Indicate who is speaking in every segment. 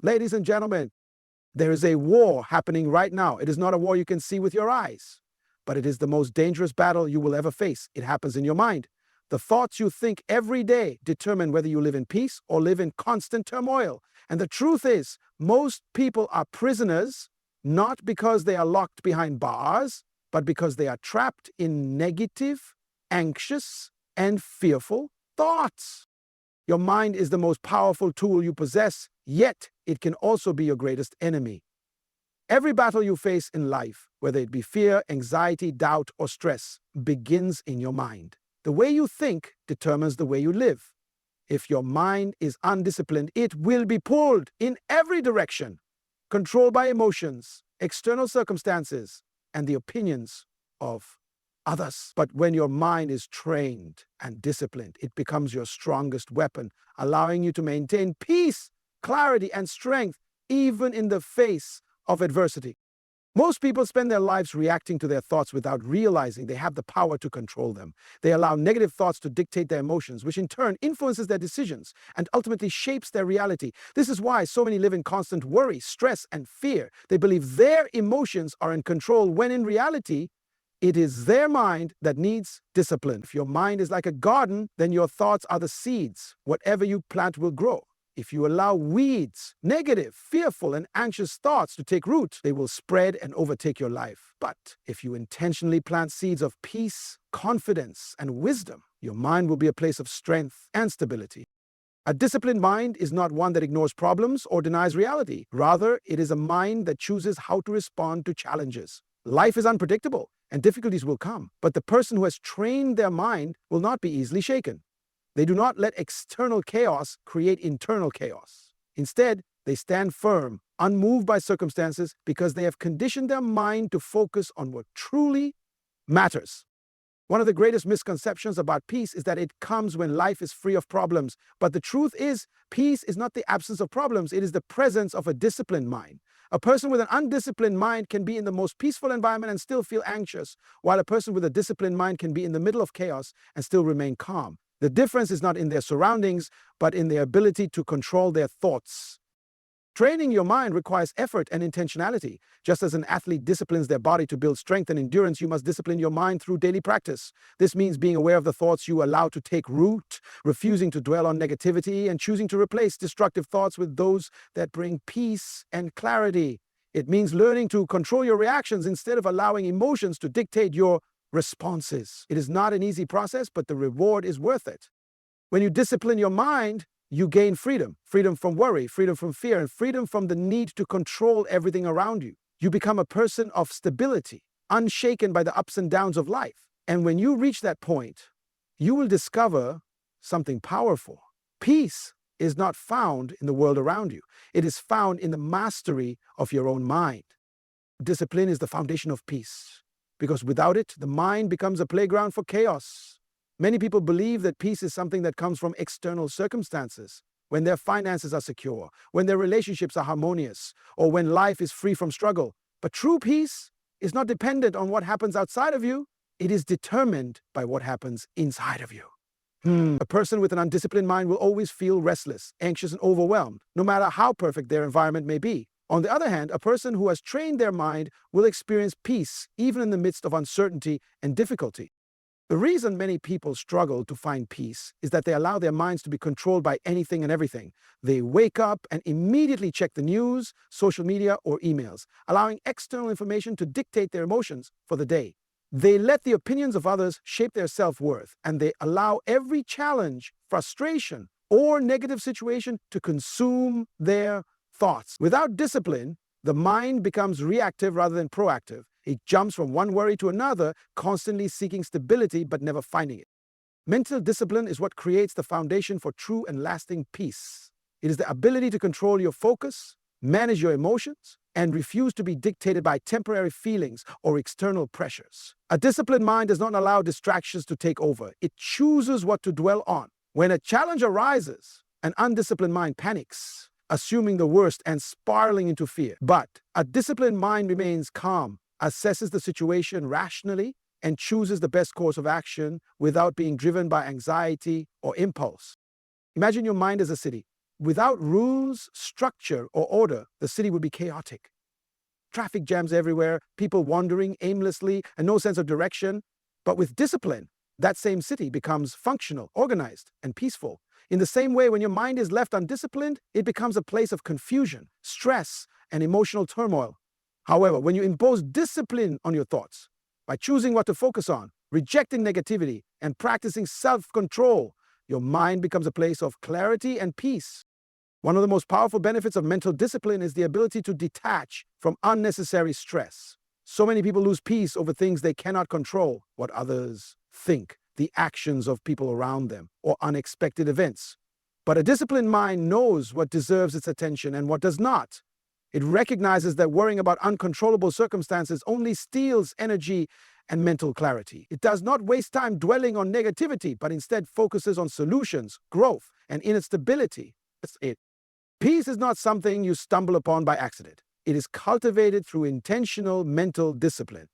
Speaker 1: Ladies and gentlemen, there is a war happening right now. It is not a war you can see with your eyes, but it is the most dangerous battle you will ever face. It happens in your mind. The thoughts you think every day determine whether you live in peace or live in constant turmoil. And the truth is, most people are prisoners, not because they are locked behind bars, but because they are trapped in negative, anxious, and fearful thoughts. Your mind is the most powerful tool you possess, yet it can also be your greatest enemy. Every battle you face in life, whether it be fear, anxiety, doubt, or stress, begins in your mind. The way you think determines the way you live. If your mind is undisciplined, it will be pulled in every direction, controlled by emotions, external circumstances, and the opinions of others. But when your mind is trained and disciplined, it becomes your strongest weapon, allowing you to maintain peace, clarity, and strength, even in the face of adversity. Most people spend their lives reacting to their thoughts without realizing they have the power to control them. They allow negative thoughts to dictate their emotions, which in turn influences their decisions and ultimately shapes their reality. This is why so many live in constant worry, stress, and fear. They believe their emotions are in control when in reality, it is their mind that needs discipline. If your mind is like a garden, then your thoughts are the seeds. Whatever you plant will grow. If you allow weeds, negative, fearful, and anxious thoughts to take root, they will spread and overtake your life. But if you intentionally plant seeds of peace, confidence, and wisdom, your mind will be a place of strength and stability. A disciplined mind is not one that ignores problems or denies reality. Rather, it is a mind that chooses how to respond to challenges. Life is unpredictable, and difficulties will come, but the person who has trained their mind will not be easily shaken. They do not let external chaos create internal chaos. Instead, they stand firm, unmoved by circumstances, because they have conditioned their mind to focus on what truly matters. One of the greatest misconceptions about peace is that it comes when life is free of problems. But the truth is, peace is not the absence of problems, it is the presence of a disciplined mind. A person with an undisciplined mind can be in the most peaceful environment and still feel anxious, while a person with a disciplined mind can be in the middle of chaos and still remain calm. The difference is not in their surroundings, but in their ability to control their thoughts. Training your mind requires effort and intentionality. Just as an athlete disciplines their body to build strength and endurance, you must discipline your mind through daily practice. This means being aware of the thoughts you allow to take root, refusing to dwell on negativity, and choosing to replace destructive thoughts with those that bring peace and clarity. It means learning to control your reactions instead of allowing emotions to dictate your responses. It is not an easy process, but the reward is worth it. When you discipline your mind, you gain freedom. Freedom from worry, freedom from fear, and freedom from the need to control everything around you. You become a person of stability, unshaken by the ups and downs of life. And when you reach that point, you will discover something powerful. Peace is not found in the world around you. It is found in the mastery of your own mind. Discipline is the foundation of peace, because without it, the mind becomes a playground for chaos. Many people believe that peace is something that comes from external circumstances, when their finances are secure, when their relationships are harmonious, or when life is free from struggle. But true peace is not dependent on what happens outside of you. It is determined by what happens inside of you. A person with an undisciplined mind will always feel restless, anxious, and overwhelmed, no matter how perfect their environment may be. On the other hand, a person who has trained their mind will experience peace even in the midst of uncertainty and difficulty. The reason many people struggle to find peace is that they allow their minds to be controlled by anything and everything. They wake up and immediately check the news, social media, or emails, allowing external information to dictate their emotions for the day. They let the opinions of others shape their self-worth, and they allow every challenge, frustration, or negative situation to consume their thoughts. Without discipline, the mind becomes reactive rather than proactive. It jumps from one worry to another, constantly seeking stability but never finding it. Mental discipline is what creates the foundation for true and lasting peace. It is the ability to control your focus, manage your emotions, and refuse to be dictated by temporary feelings or external pressures. A disciplined mind does not allow distractions to take over. It chooses what to dwell on. When a challenge arises, an undisciplined mind panics, assuming the worst and spiraling into fear. But a disciplined mind remains calm, assesses the situation rationally, and chooses the best course of action without being driven by anxiety or impulse. Imagine your mind as a city. Without rules, structure, or order, the city would be chaotic. Traffic jams everywhere, people wandering aimlessly, and no sense of direction. But with discipline, that same city becomes functional, organized, and peaceful. In the same way, when your mind is left undisciplined, it becomes a place of confusion, stress, and emotional turmoil. However, when you impose discipline on your thoughts, by choosing what to focus on, rejecting negativity, and practicing self-control, your mind becomes a place of clarity and peace. One of the most powerful benefits of mental discipline is the ability to detach from unnecessary stress. So many people lose peace over things they cannot control, what others think, the actions of people around them, or unexpected events. But a disciplined mind knows what deserves its attention and what does not. It recognizes that worrying about uncontrollable circumstances only steals energy and mental clarity. It does not waste time dwelling on negativity, but instead focuses on solutions, growth, and inner stability. That's it. Peace is not something you stumble upon by accident. It is cultivated through intentional mental discipline.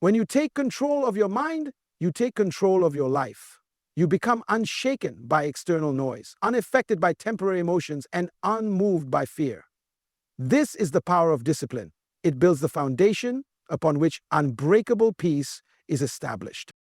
Speaker 1: When you take control of your mind, you take control of your life. You become unshaken by external noise, unaffected by temporary emotions, and unmoved by fear. This is the power of discipline. It builds the foundation upon which unbreakable peace is established.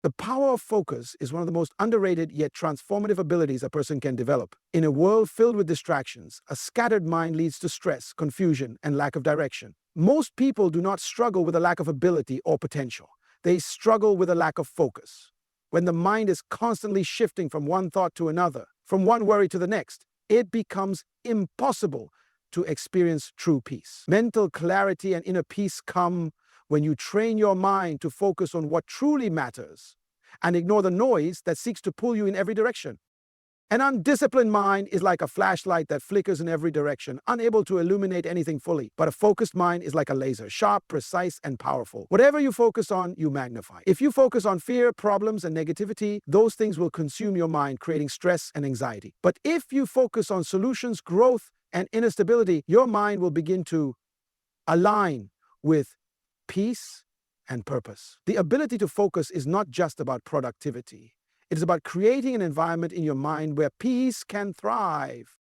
Speaker 1: The power of focus is one of the most underrated yet transformative abilities a person can develop. In a world filled with distractions, a scattered mind leads to stress, confusion, and lack of direction. Most people do not struggle with a lack of ability or potential. They struggle with a lack of focus. When the mind is constantly shifting from one thought to another, from one worry to the next, it becomes impossible to experience true peace. Mental clarity and inner peace come when you train your mind to focus on what truly matters and ignore the noise that seeks to pull you in every direction. An undisciplined mind is like a flashlight that flickers in every direction, unable to illuminate anything fully. But a focused mind is like a laser, sharp, precise, and powerful. Whatever you focus on, you magnify. If you focus on fear, problems, and negativity, those things will consume your mind, creating stress and anxiety. But if you focus on solutions, growth, and inner stability, your mind will begin to align with peace and purpose. The ability to focus is not just about productivity. It is about creating an environment in your mind where peace can thrive.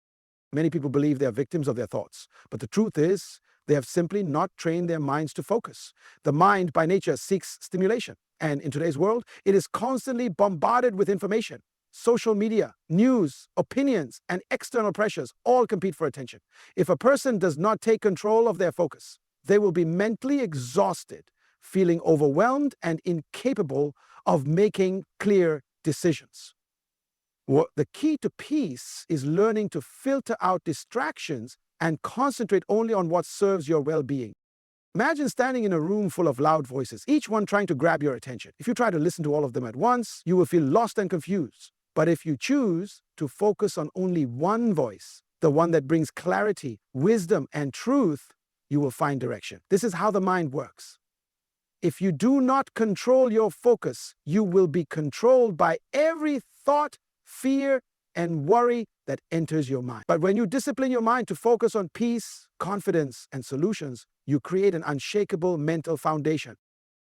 Speaker 1: Many people believe they are victims of their thoughts, but the truth is, they have simply not trained their minds to focus. The mind, by nature, seeks stimulation, and in today's world, it is constantly bombarded with information. Social media, news, opinions, and external pressures all compete for attention. If a person does not take control of their focus, they will be mentally exhausted, feeling overwhelmed and incapable of making clear decisions. The key to peace is learning to filter out distractions and concentrate only on what serves your well-being. Imagine standing in a room full of loud voices, each one trying to grab your attention. If you try to listen to all of them at once, you will feel lost and confused. But if you choose to focus on only one voice, the one that brings clarity, wisdom, and truth, you will find direction. This is how the mind works. If you do not control your focus, you will be controlled by every thought, fear, and worry that enters your mind. But when you discipline your mind to focus on peace, confidence, and solutions, you create an unshakable mental foundation.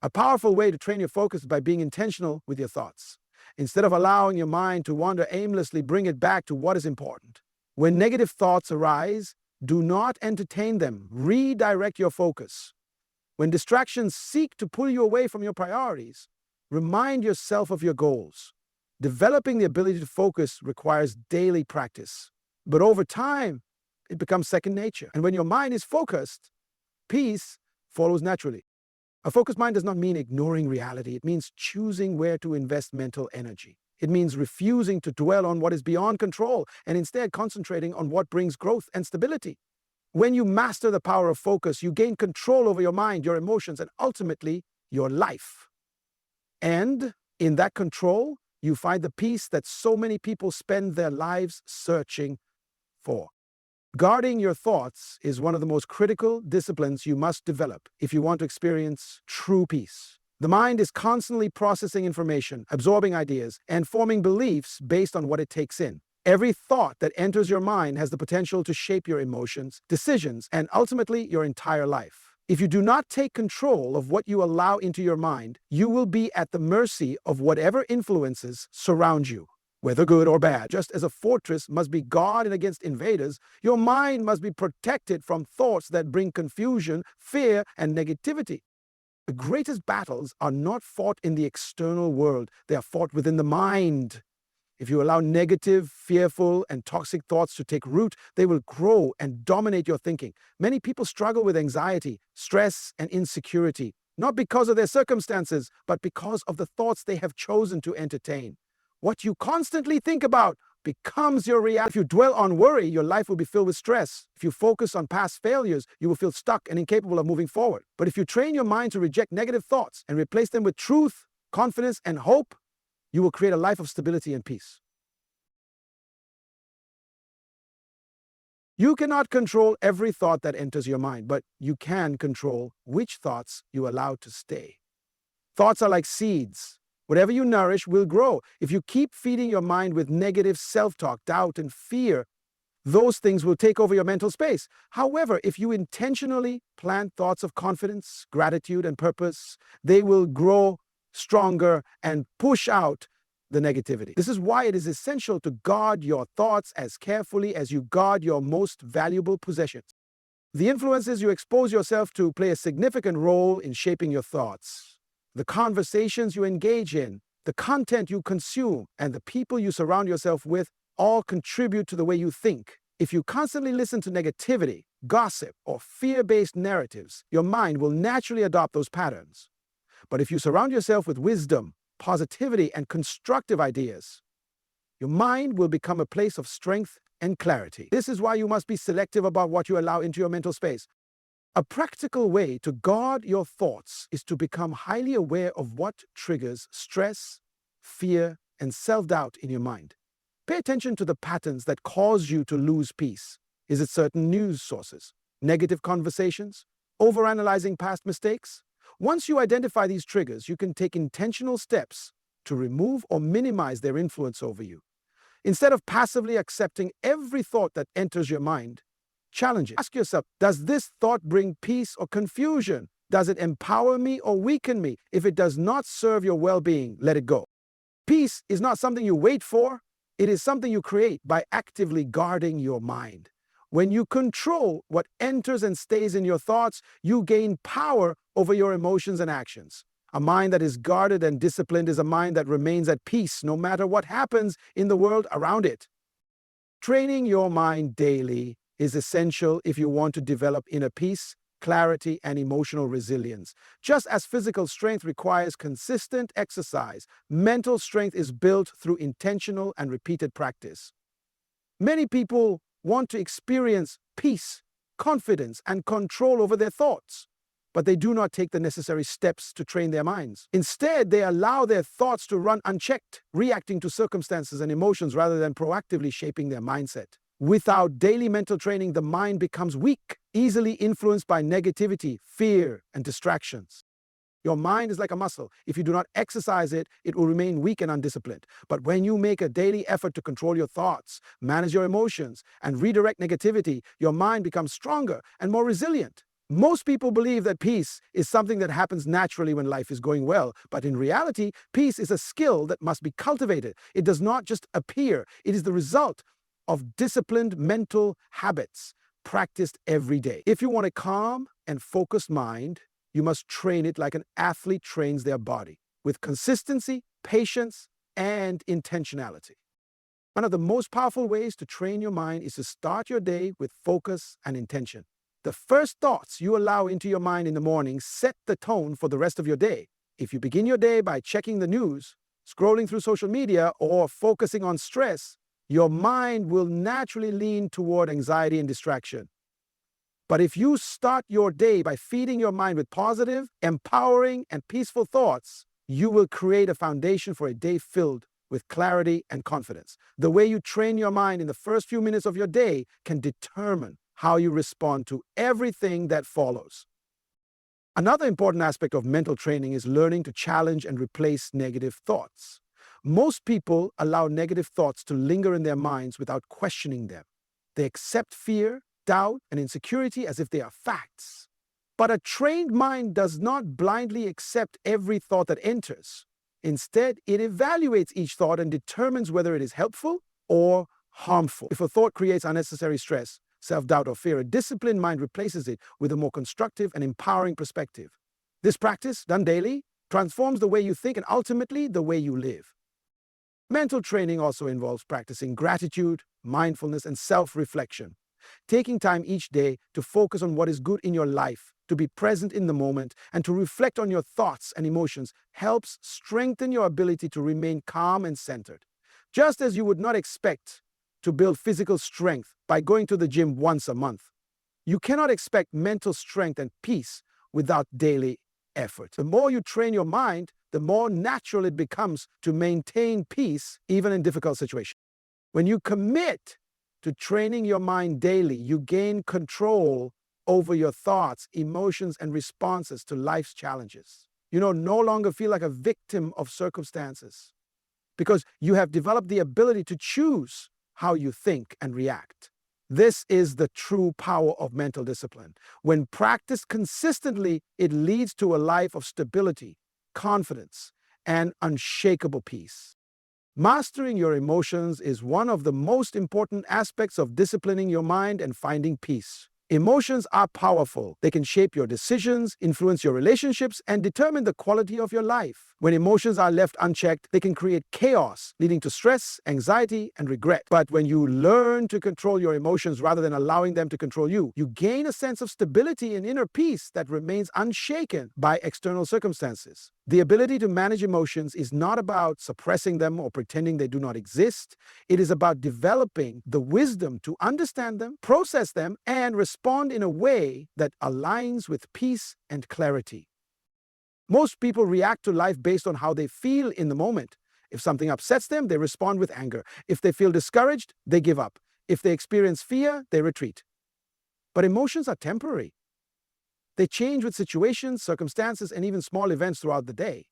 Speaker 1: A powerful way to train your focus is by being intentional with your thoughts. Instead of allowing your mind to wander aimlessly, bring it back to what is important. When negative thoughts arise, do not entertain them. Redirect your focus. When distractions seek to pull you away from your priorities, remind yourself of your goals. Developing the ability to focus requires daily practice. But over time, it becomes second nature. And when your mind is focused, peace follows naturally. A focused mind does not mean ignoring reality. It means choosing where to invest mental energy. It means refusing to dwell on what is beyond control and instead concentrating on what brings growth and stability. When you master the power of focus, you gain control over your mind, your emotions, and ultimately your life. And in that control, you find the peace that so many people spend their lives searching for. Guarding your thoughts is one of the most critical disciplines you must develop if you want to experience true peace. The mind is constantly processing information, absorbing ideas, and forming beliefs based on what it takes in. Every thought that enters your mind has the potential to shape your emotions, decisions, and ultimately your entire life. If you do not take control of what you allow into your mind, you will be at the mercy of whatever influences surround you. whether good or bad. Just as a fortress must be guarded against invaders, your mind must be protected from thoughts that bring confusion, fear, and negativity. The greatest battles are not fought in the external world, they are fought within the mind. If you allow negative, fearful, and toxic thoughts to take root, they will grow and dominate your thinking. Many people struggle with anxiety, stress, and insecurity, not because of their circumstances, but because of the thoughts they have chosen to entertain. What you constantly think about becomes your reality. If you dwell on worry, your life will be filled with stress. If you focus on past failures, you will feel stuck and incapable of moving forward. But if you train your mind to reject negative thoughts and replace them with truth, confidence, and hope, you will create a life of stability and peace. You cannot control every thought that enters your mind, but you can control which thoughts you allow to stay. Thoughts are like seeds. Whatever you nourish will grow. If you keep feeding your mind with negative self-talk, doubt, and fear, those things will take over your mental space. However, if you intentionally plant thoughts of confidence, gratitude, and purpose, they will grow stronger and push out the negativity. This is why it is essential to guard your thoughts as carefully as you guard your most valuable possessions. The influences you expose yourself to play a significant role in shaping your thoughts. The conversations you engage in, the content you consume, and the people you surround yourself with all contribute to the way you think. If you constantly listen to negativity, gossip, or fear-based narratives, your mind will naturally adopt those patterns. But if you surround yourself with wisdom, positivity, and constructive ideas, your mind will become a place of strength and clarity. This is why you must be selective about what you allow into your mental space. A practical way to guard your thoughts is to become highly aware of what triggers stress, fear, and self-doubt in your mind. Pay attention to the patterns that cause you to lose peace. Is it certain news sources, negative conversations, overanalyzing past mistakes? Once you identify these triggers, you can take intentional steps to remove or minimize their influence over you. Instead of passively accepting every thought that enters your mind, challenge it. Ask yourself, does this thought bring peace or confusion? Does it empower me or weaken me? If it does not serve your well-being, let it go. Peace is not something you wait for. It is something you create by actively guarding your mind. When you control what enters and stays in your thoughts, you gain power over your emotions and actions. A mind that is guarded and disciplined is a mind that remains at peace no matter what happens in the world around it. Training your mind daily is essential if you want to develop inner peace, clarity, and emotional resilience. Just as physical strength requires consistent exercise, mental strength is built through intentional and repeated practice. Many people want to experience peace, confidence, and control over their thoughts, but they do not take the necessary steps to train their minds. Instead, they allow their thoughts to run unchecked, reacting to circumstances and emotions rather than proactively shaping their mindset. Without daily mental training, the mind becomes weak, easily influenced by negativity, fear, and distractions. Your mind is like a muscle. If you do not exercise it, it will remain weak and undisciplined. But when you make a daily effort to control your thoughts, manage your emotions, and redirect negativity, your mind becomes stronger and more resilient. Most people believe that peace is something that happens naturally when life is going well, but in reality, peace is a skill that must be cultivated. It does not just appear. It is the result of disciplined mental habits practiced every day. If you want a calm and focused mind, you must train it like an athlete trains their body, with consistency, patience, and intentionality. One of the most powerful ways to train your mind is to start your day with focus and intention. The first thoughts you allow into your mind in the morning set the tone for the rest of your day. If you begin your day by checking the news, scrolling through social media, or focusing on stress, your mind will naturally lean toward anxiety and distraction. But if you start your day by feeding your mind with positive, empowering, and peaceful thoughts, you will create a foundation for a day filled with clarity and confidence. The way you train your mind in the first few minutes of your day can determine how you respond to everything that follows. Another important aspect of mental training is learning to challenge and replace negative thoughts. Most people allow negative thoughts to linger in their minds without questioning them. They accept fear, doubt, and insecurity as if they are facts. But a trained mind does not blindly accept every thought that enters. Instead, it evaluates each thought and determines whether it is helpful or harmful. If a thought creates unnecessary stress, self-doubt, or fear, a disciplined mind replaces it with a more constructive and empowering perspective. This practice, done daily, transforms the way you think and ultimately the way you live. Mental training also involves practicing gratitude, mindfulness, and self-reflection. Taking time each day to focus on what is good in your life, to be present in the moment, and to reflect on your thoughts and emotions helps strengthen your ability to remain calm and centered. Just as you would not expect to build physical strength by going to the gym once a month, you cannot expect mental strength and peace without daily effort. The more you train your mind, the more natural it becomes to maintain peace even in difficult situations. When you commit to training your mind daily, you gain control over your thoughts, emotions, and responses to life's challenges. You no longer feel like a victim of circumstances because you have developed the ability to choose how you think and react. This is the true power of mental discipline. When practiced consistently, it leads to a life of stability, confidence, and unshakable peace. Mastering your emotions is one of the most important aspects of disciplining your mind and finding peace. Emotions are powerful. They can shape your decisions, influence your relationships, and determine the quality of your life. When emotions are left unchecked, they can create chaos, leading to stress, anxiety, and regret. But when you learn to control your emotions rather than allowing them to control you, you gain a sense of stability and inner peace that remains unshaken by external circumstances. The ability to manage emotions is not about suppressing them or pretending they do not exist. It is about developing the wisdom to understand them, process them, and respond in a way that aligns with peace and clarity. Most people react to life based on how they feel in the moment. If something upsets them, they respond with anger. If they feel discouraged, they give up. If they experience fear, they retreat. But emotions are temporary. They change with situations, circumstances, and even small events throughout the day.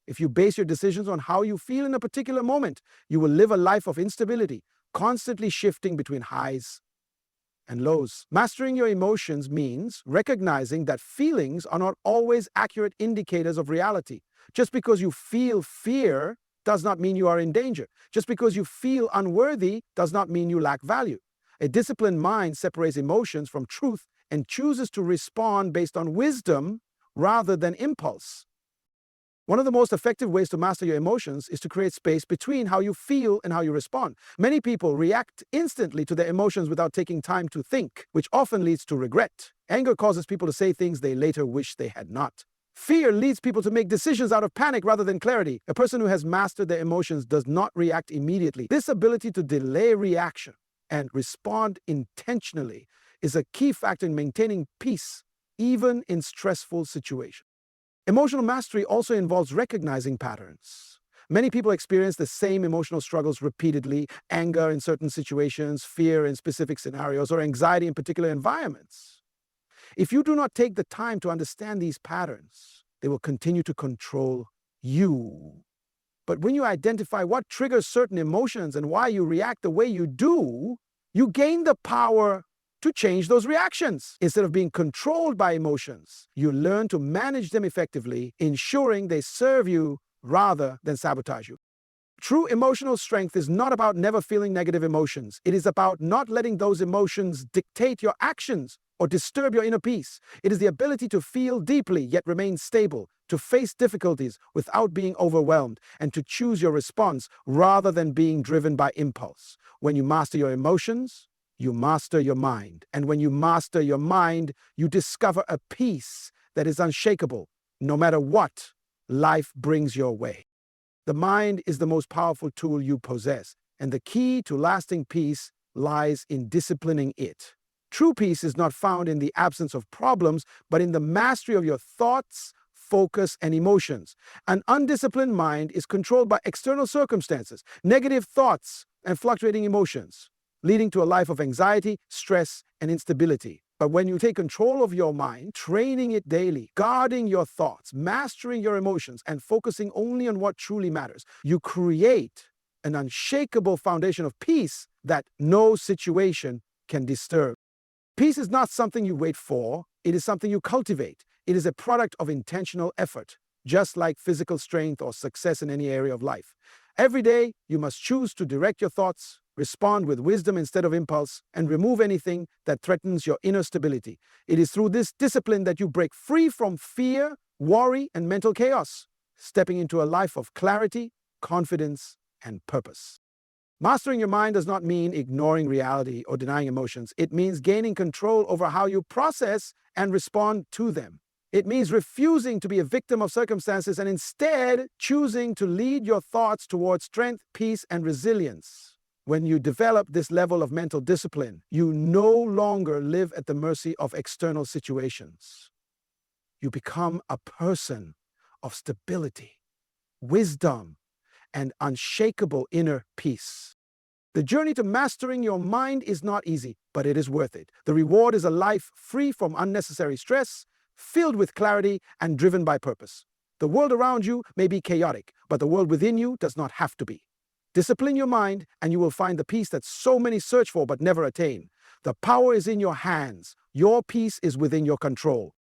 Speaker 1: If you base your decisions on how you feel in a particular moment, you will live a life of instability, constantly shifting between highs and lows. Mastering your emotions means recognizing that feelings are not always accurate indicators of reality. Just because you feel fear does not mean you are in danger. Just because you feel unworthy does not mean you lack value. A disciplined mind separates emotions from truth and chooses to respond based on wisdom rather than impulse. One of the most effective ways to master your emotions is to create space between how you feel and how you respond. Many people react instantly to their emotions without taking time to think, which often leads to regret. Anger causes people to say things they later wish they had not. Fear leads people to make decisions out of panic rather than clarity. A person who has mastered their emotions does not react immediately. This ability to delay reaction and respond intentionally is a key factor in maintaining peace, even in stressful situations. Emotional mastery also involves recognizing patterns. Many people experience the same emotional struggles repeatedly: anger in certain situations, fear in specific scenarios, or anxiety in particular environments. If you do not take the time to understand these patterns, they will continue to control you. But when you identify what triggers certain emotions and why you react the way you do, you gain the power to change those reactions. Instead of being controlled by emotions, you learn to manage them effectively, ensuring they serve you rather than sabotage you. True emotional strength is not about never feeling negative emotions. It is about not letting those emotions dictate your actions or disturb your inner peace. It is the ability to feel deeply yet remain stable, to face difficulties without being overwhelmed, and to choose your response rather than being driven by impulse. When you master your emotions, you master your mind. And when you master your mind, you discover a peace that is unshakable, no matter what life brings your way. The mind is the most powerful tool you possess, and the key to lasting peace lies in disciplining it. True peace is not found in the absence of problems, but in the mastery of your thoughts, focus, and emotions. An undisciplined mind is controlled by external circumstances, negative thoughts, and fluctuating emotions, leading to a life of anxiety, stress, and instability. But when you take control of your mind, training it daily, guarding your thoughts, mastering your emotions, and focusing only on what truly matters, you create an unshakable foundation of peace that no situation can disturb. Peace is not something you wait for, it is something you cultivate. It is a product of intentional effort. just like physical strength or success in any area of life. Every day, you must choose to direct your thoughts, respond with wisdom instead of impulse, and remove anything that threatens your inner stability. It is through this discipline that you break free from fear, worry, and mental chaos, stepping into a life of clarity, confidence, and purpose. Mastering your mind does not mean ignoring reality or denying emotions. It means gaining control over how you process and respond to them. It means refusing to be a victim of circumstances and instead choosing to lead your thoughts towards strength, peace, and resilience. When you develop this level of mental discipline, you no longer live at the mercy of external situations. You become a person of stability, wisdom, and unshakable inner peace. The journey to mastering your mind is not easy, but it is worth it. The reward is a life free from unnecessary stress, filled with clarity, and driven by purpose. The world around you may be chaotic, but the world within you does not have to be. Discipline your mind, and you will find the peace that so many search for but never attain. The power is in your hands. Your peace is within your control.